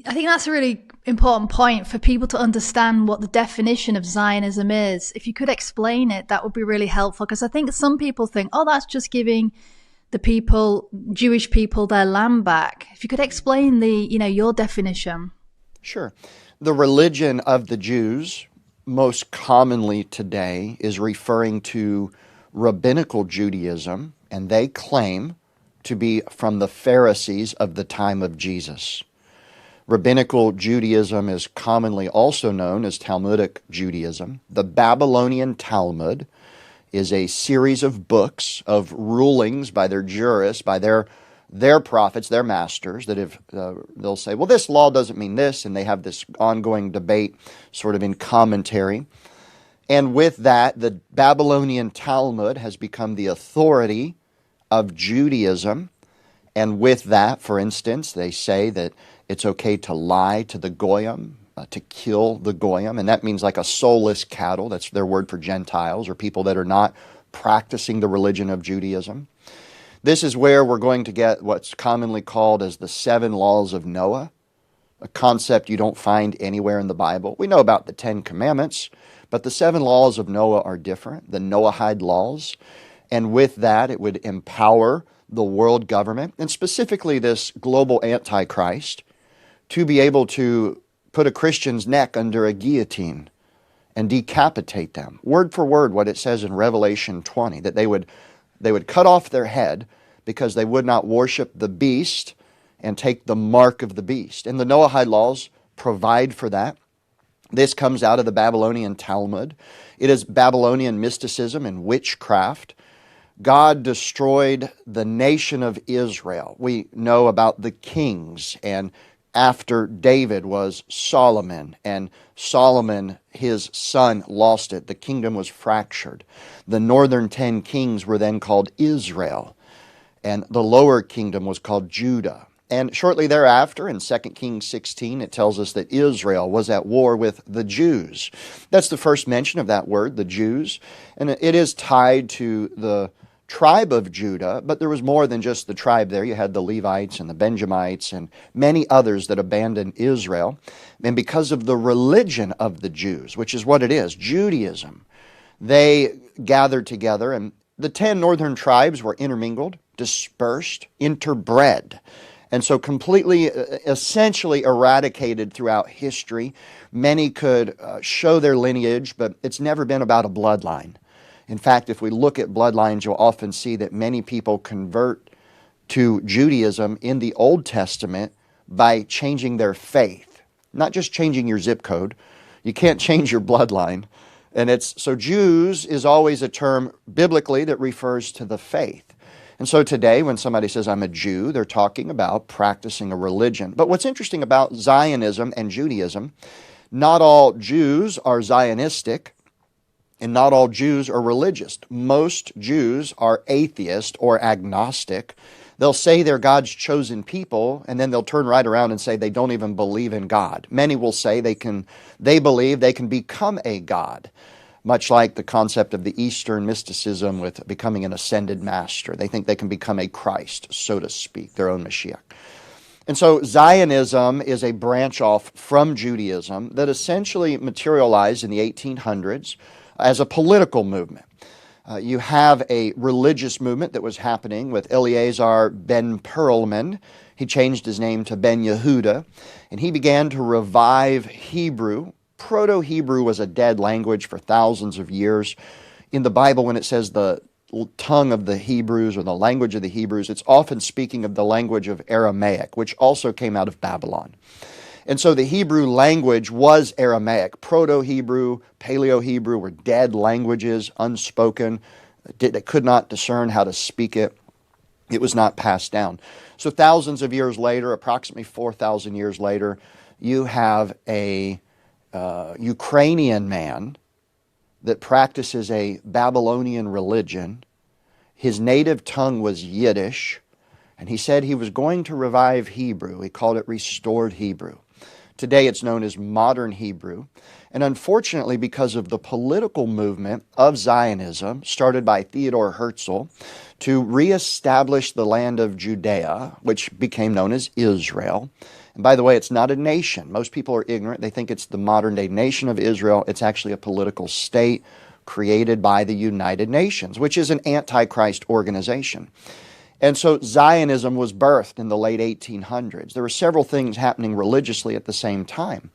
I think that's a really important point for people to understand what the definition of Zionism is. If you could explain it, that would be really helpful, because I think some people think, oh, that's just giving the people, Jewish people, their land back. If you could explain your definition. Sure. The religion of the Jews, most commonly today, is referring to rabbinical Judaism, and they claim to be from the Pharisees of the time of Jesus. Rabbinical Judaism is commonly also known as Talmudic Judaism. The Babylonian Talmud is a series of books of rulings by their jurists, by their prophets, their masters, that if they'll say, well, this law doesn't mean this, and they have this ongoing debate sort of in commentary. And with that, the Babylonian Talmud has become the authority of Judaism. And with that, for instance, they say that it's okay to lie to the goyim, to kill the goyim, and that means like a soulless cattle. That's their word for Gentiles, or people that are not practicing the religion of Judaism. This is where we're going to get what's commonly called as the 7 laws of Noah, a concept you don't find anywhere in the Bible. We know about the 10 commandments, but the 7 laws of Noah are different, the Noahide laws. And with that, it would empower the world government, and specifically this global antichrist, to be able to put a Christian's neck under a guillotine and decapitate them. Word for word what it says in Revelation 20, that they would cut off their head because they would not worship the beast and take the mark of the beast. And the Noahide laws provide for that. This comes out of the Babylonian Talmud. It is Babylonian mysticism and witchcraft. God destroyed the nation of Israel. We know about the kings, and after David was Solomon, and Solomon, his son, lost it. The kingdom was fractured. The northern 10 kings were then called Israel, and the lower kingdom was called Judah. And shortly thereafter, in 2 Kings 16, it tells us that Israel was at war with the Jews. That's the first mention of that word, the Jews, and it is tied to the tribe of Judah, but there was more than just the tribe there. You had the Levites and the Benjamites and many others that abandoned Israel. And because of the religion of the Jews, which is what it is, Judaism, they gathered together, and the 10 northern tribes were intermingled, dispersed, interbred, and so completely, essentially eradicated throughout history. Many could show their lineage, but it's never been about a bloodline. In fact, if we look at bloodlines, you'll often see that many people convert to Judaism in the Old Testament by changing their faith, not just changing your zip code. You can't change your bloodline. And so Jews is always a term biblically that refers to the faith. And so today when somebody says, I'm a Jew, they're talking about practicing a religion. But what's interesting about Zionism and Judaism, not all Jews are Zionistic, and not all Jews are religious. Most Jews are atheist or agnostic. They'll say they're God's chosen people, and then they'll turn right around and say they don't even believe in God. Many will say they believe they can become a God, much like the concept of the Eastern mysticism with becoming an ascended master. They think they can become a Christ, so to speak, their own Mashiach. And so Zionism is a branch off from Judaism that essentially materialized in the 1800s as a political movement. You have a religious movement that was happening with Eleazar ben Perelman. He changed his name to Ben Yehuda, and he began to revive Hebrew. Proto-Hebrew was a dead language for thousands of years. In the Bible, when it says the tongue of the Hebrews or the language of the Hebrews, it's often speaking of the language of Aramaic, which also came out of Babylon. And so the Hebrew language was Aramaic. Proto-Hebrew, Paleo-Hebrew were dead languages, unspoken. They could not discern how to speak it. It was not passed down. So thousands of years later, approximately 4,000 years later, you have a Ukrainian man that practices a Babylonian religion. His native tongue was Yiddish, and he said he was going to revive Hebrew. He called it restored Hebrew. Today it's known as modern Hebrew. And unfortunately, because of the political movement of Zionism, started by Theodor Herzl, to reestablish the land of Judea, which became known as Israel, And by the way, it's not a nation. Most people are ignorant. They think it's the modern day nation of Israel. It's actually a political state created by the United Nations, which is an antichrist organization. And so Zionism was birthed in the late 1800s. There were several things happening religiously at the same time.